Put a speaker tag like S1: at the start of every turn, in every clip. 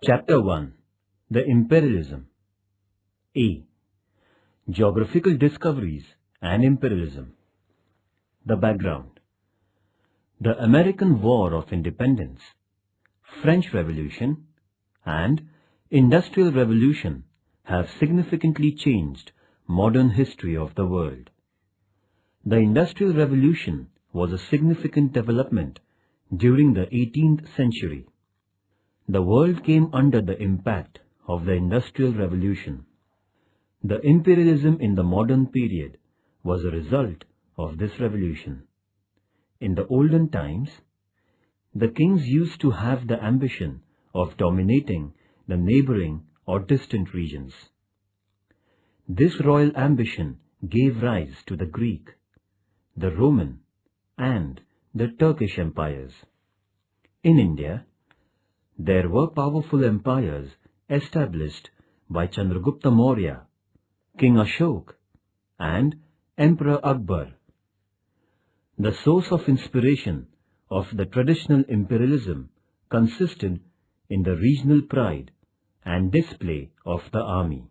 S1: Chapter 1. The Imperialism. A. Geographical Discoveries and Imperialism. The background. The American War of Independence, French Revolution, and Industrial Revolution have significantly changed modern history of the world. The Industrial Revolution was a significant development during the 18th century. The world came under the impact of the Industrial Revolution. The imperialism in the modern period was a result of this revolution. In the olden times, the kings used to have the ambition of dominating the neighboring or distant regions. This royal ambition gave rise to the Greek, the Roman, and the Turkish empires. In India, there were powerful empires established by Chandragupta Maurya, King Ashok, and Emperor Akbar. The source of inspiration of the traditional imperialism consisted in the regional pride and display of the army.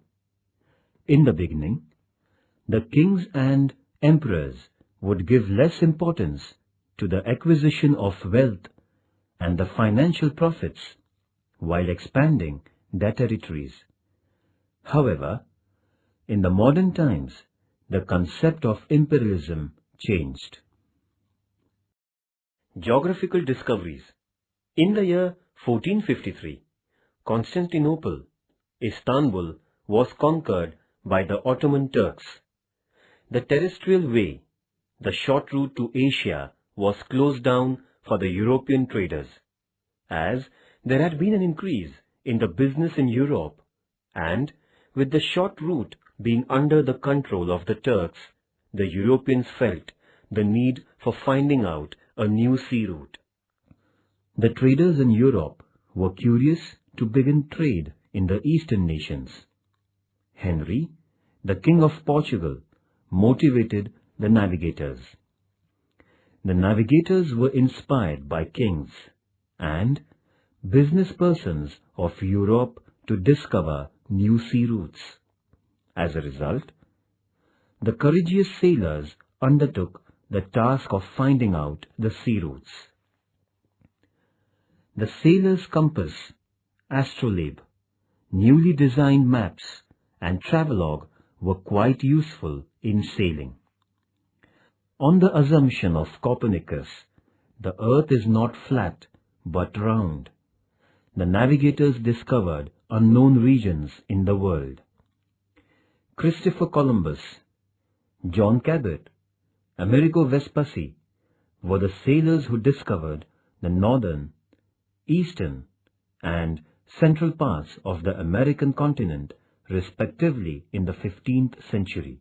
S1: In the beginning, the kings and emperors would give less importance to the acquisition of wealth and the financial profits while expanding their territories. However, in the modern times, the concept of imperialism changed. Geographical discoveries. In the year 1453, Constantinople, Istanbul, was conquered by the Ottoman Turks. The terrestrial way, the short route to Asia, was closed down for the European traders, as there had been an increase in the business in Europe, and with the short route being under the control of the Turks, the Europeans felt the need for finding out a new sea route. The traders in Europe were curious to begin trade in the eastern nations. Henry, the King of Portugal, motivated the navigators. The navigators were inspired by kings and business persons of Europe to discover new sea routes. As a result, the courageous sailors undertook the task of finding out the sea routes. The sailor's compass, astrolabe, newly designed maps, and travelogue were quite useful in sailing. On the assumption of Copernicus, the earth is not flat but round. The navigators discovered unknown regions in the world. Christopher Columbus, John Cabot, Amerigo Vespucci were the sailors who discovered the northern, eastern, and central parts of the American continent, respectively, in the 15th century.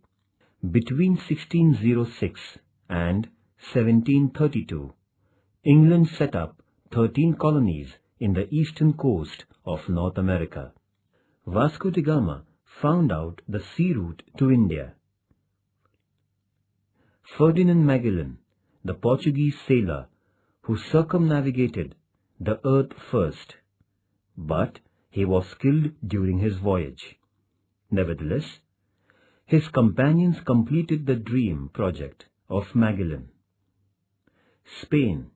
S1: Between 1606 and 1732, England set up 13 colonies in the eastern coast of North America. Vasco da Gama found out the sea route to India. Ferdinand Magellan, the Portuguese sailor who circumnavigated the earth first, but he was killed during his voyage. Nevertheless, his companions completed the dream project of Magellan. Spain,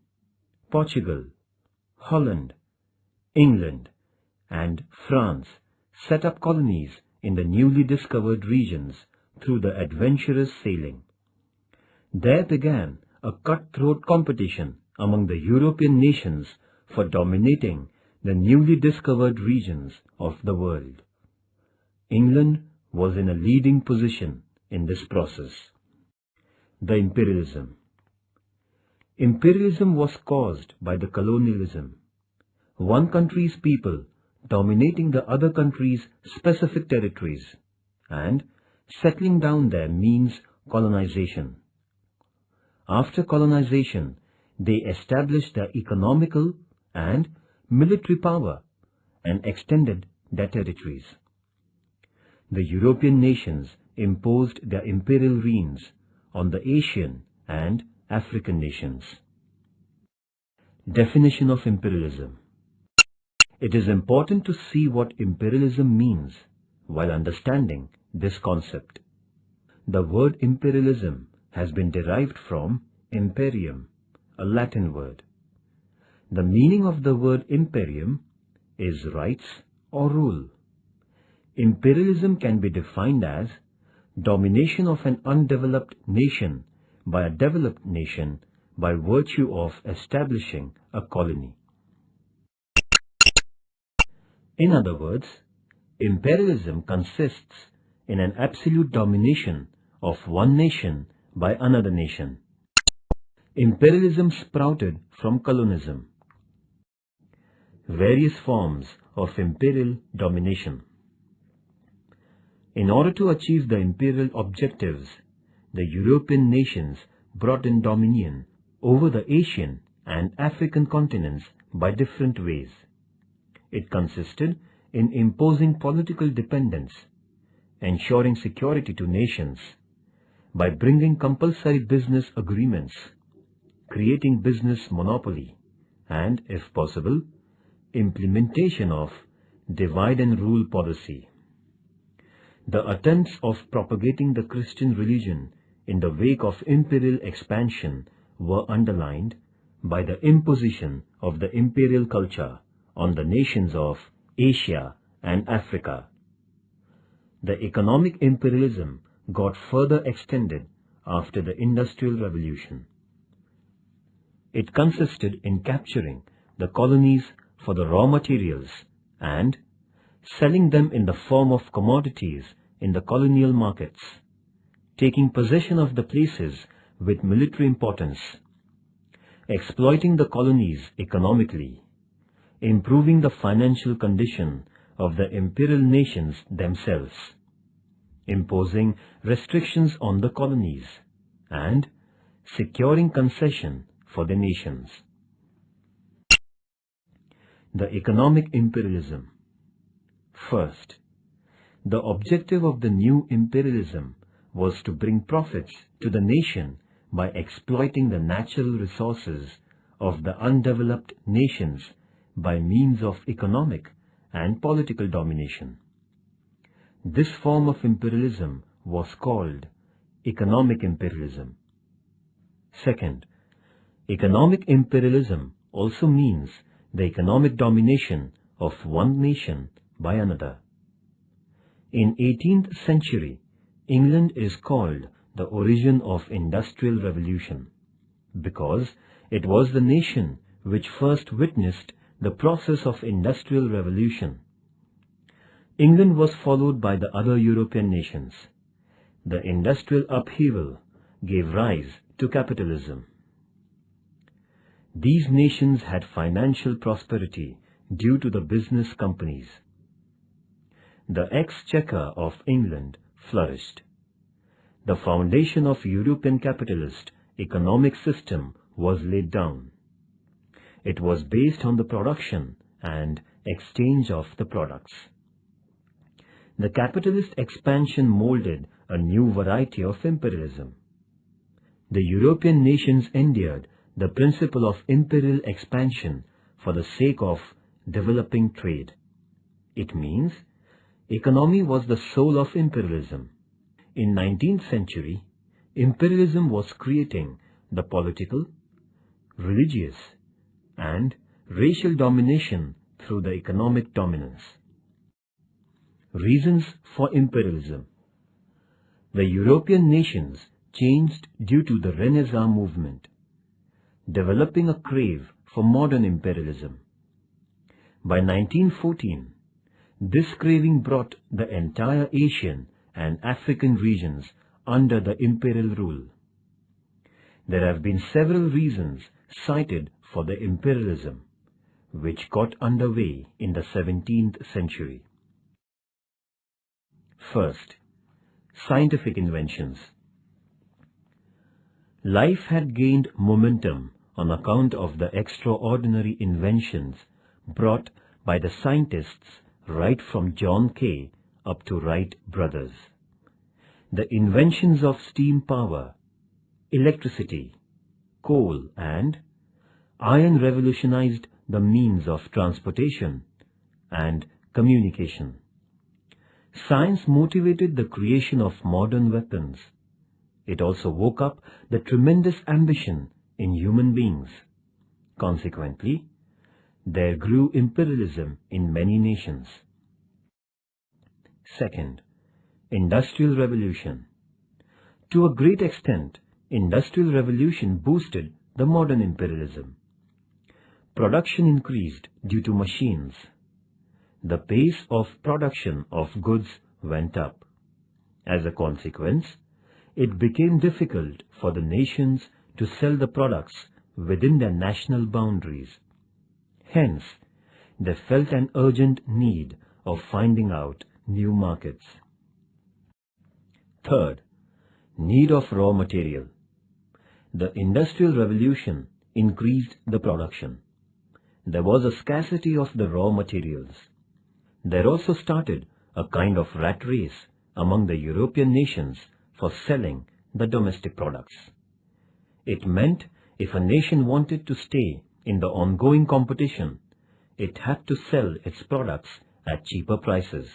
S1: Portugal, Holland, England, and France set up colonies in the newly discovered regions through the adventurous sailing. There began a cutthroat competition among the European nations for dominating the newly discovered regions of the world. England was in a leading position in this process. The imperialism. Imperialism was caused by the colonialism, one country's people dominating the other country's specific territories, and settling down there means colonization. After colonization, they established their economical and military power and extended their territories. The European nations imposed their imperial reigns on the Asian and African nations. Definition of imperialism. It is important to see what imperialism means while understanding this concept. The word imperialism has been derived from imperium, a Latin word. The meaning of the word imperium is rights or rule. Imperialism can be defined as domination of an undeveloped nation by a developed nation by virtue of establishing a colony. In other words, imperialism consists in an absolute domination of one nation by another nation. Imperialism sprouted from colonism. Various forms of imperial domination. In order to achieve the imperial objectives, the European nations brought in dominion over the Asian and African continents by different ways. It consisted in imposing political dependence, ensuring security to nations, by bringing compulsory business agreements, creating business monopoly, and, if possible, implementation of divide and rule policy. The attempts of propagating the Christian religion in the wake of imperial expansion were underlined by the imposition of the imperial culture on the nations of Asia and Africa. The economic imperialism got further extended after the Industrial Revolution. It consisted in capturing the colonies for the raw materials and selling them in the form of commodities in the colonial markets, taking possession of the places with military importance, exploiting the colonies economically, improving the financial condition of the imperial nations themselves, imposing restrictions on the colonies, and securing concession for the nations. The economic imperialism. First, the objective of the new imperialism was to bring profits to the nation by exploiting the natural resources of the undeveloped nations by means of economic and political domination. This form of imperialism was called economic imperialism. Second, economic imperialism also means the economic domination of one nation by another. In 18th century, England is called the origin of Industrial Revolution because it was the nation which first witnessed the process of Industrial Revolution. England was followed by the other European nations. The industrial upheaval gave rise to capitalism. These nations had financial prosperity due to the business companies. The exchequer of England flourished. The foundation of European capitalist economic system was laid down. It was based on the production and exchange of the products. The capitalist expansion molded a new variety of imperialism. The European nations endured the principle of imperial expansion for the sake of developing trade. It means economy was the soul of imperialism. In 19th century, imperialism was creating the political, religious, and racial domination through the economic dominance. Reasons for imperialism. The European nations changed due to the Renaissance movement, developing a crave for modern imperialism. By 1914, this craving brought the entire Asian and African regions under the imperial rule. There have been several reasons cited for the imperialism, which got underway in the 17th century. First, scientific inventions. Life had gained momentum on account of the extraordinary inventions brought by the scientists right from John Kay up to Wright brothers. The inventions of steam power, electricity, coal and iron revolutionized the means of transportation and communication. Science motivated the creation of modern weapons. It also woke up the tremendous ambition in human beings. Consequently, there grew imperialism in many nations. Second, Industrial Revolution. To a great extent, Industrial Revolution boosted the modern imperialism. Production increased due to machines. The pace of production of goods went up. As a consequence, it became difficult for the nations to sell the products within their national boundaries. Hence, they felt an urgent need of finding out new markets. Third, need of raw material. The Industrial Revolution increased the production. There was a scarcity of the raw materials. There also started a kind of rat race among the European nations for selling the domestic products. It meant if a nation wanted to stay in the ongoing competition, it had to sell its products at cheaper prices.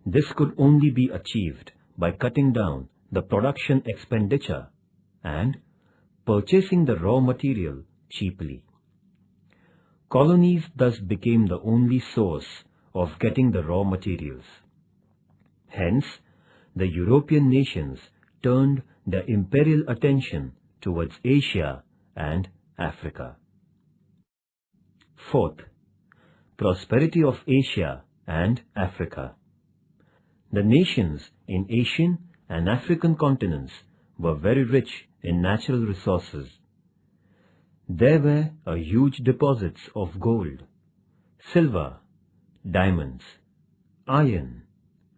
S1: This could only be achieved by cutting down the production expenditure and purchasing the raw material cheaply. Colonies thus became the only source of getting the raw materials. Hence, the European nations turned their imperial attention towards Asia and Africa. Fourth, prosperity of Asia and Africa. The nations in Asian and African continents were very rich in natural resources. There were huge deposits of gold, silver, diamonds, iron,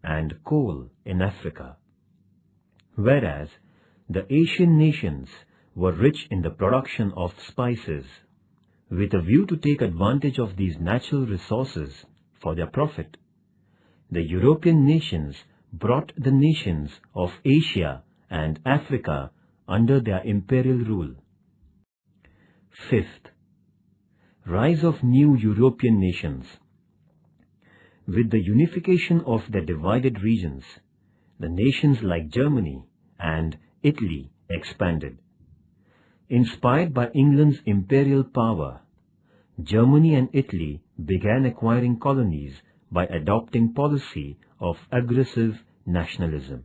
S1: and coal in Africa, whereas the Asian nations were rich in the production of spices. With a view to take advantage of these natural resources for their profit, the European nations brought the nations of Asia and Africa under their imperial rule. Fifth, rise of new European nations. With the unification of their divided regions, the nations like Germany and Italy expanded. Inspired by England's imperial power, Germany and Italy began acquiring colonies by adopting policy of aggressive nationalism.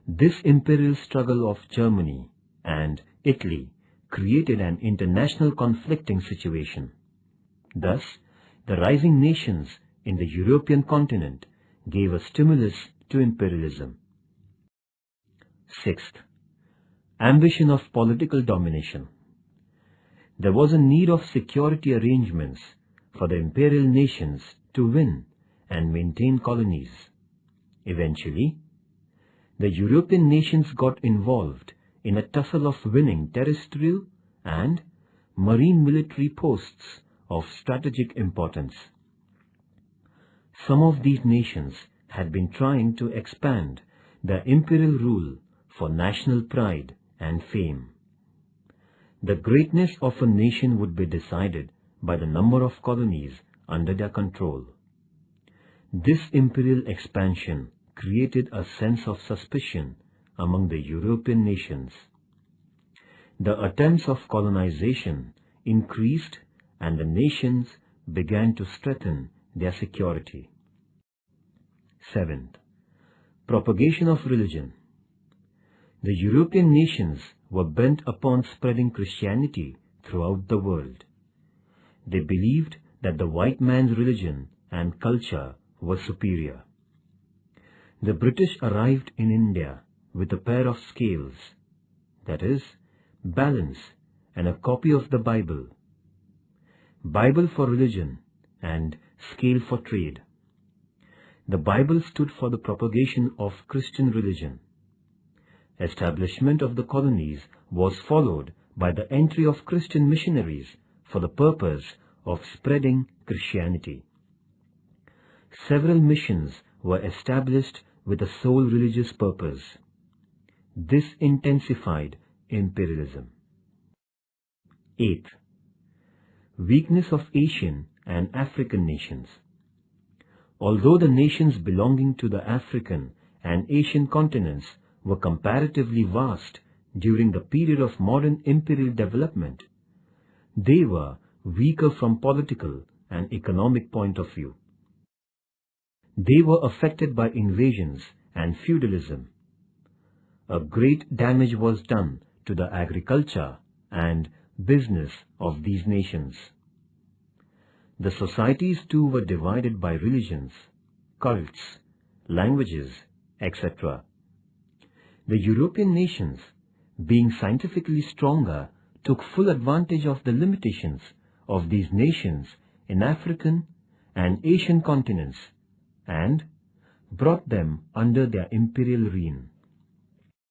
S1: This imperial struggle of Germany and Italy created an international conflicting situation. Thus, the rising nations in the European continent gave a stimulus to imperialism. Sixth, ambition of political domination. There was a need of security arrangements for the imperial nations to win and maintain colonies. Eventually, the European nations got involved in a tussle of winning terrestrial and marine military posts of strategic importance. Some of these nations had been trying to expand their imperial rule for national pride and fame. The greatness of a nation would be decided by the number of colonies under their control. This imperial expansion created a sense of suspicion among the European nations. The attempts of colonization increased and the nations began to strengthen their security. Seventh, propagation of religion. The European nations were bent upon spreading Christianity throughout the world. They believed that the white man's religion and culture were superior. The British arrived in India with a pair of scales, that is, balance, and a copy of the Bible. Bible for religion and scale for trade. The Bible stood for the propagation of Christian religion. Establishment of the colonies was followed by the entry of Christian missionaries for the purpose of spreading Christianity. Several missions were established with a sole religious purpose. This intensified imperialism. Eighth, weakness of Asian and African nations. Although the nations belonging to the African and Asian continents were comparatively vast during the period of modern imperial development, they were weaker from political and economic point of view. They were affected by invasions and feudalism. A great damage was done to the agriculture and business of these nations. The societies too were divided by religions, cults, languages, etc. The European nations, being scientifically stronger, took full advantage of the limitations of these nations in African and Asian continents and brought them under their imperial reign.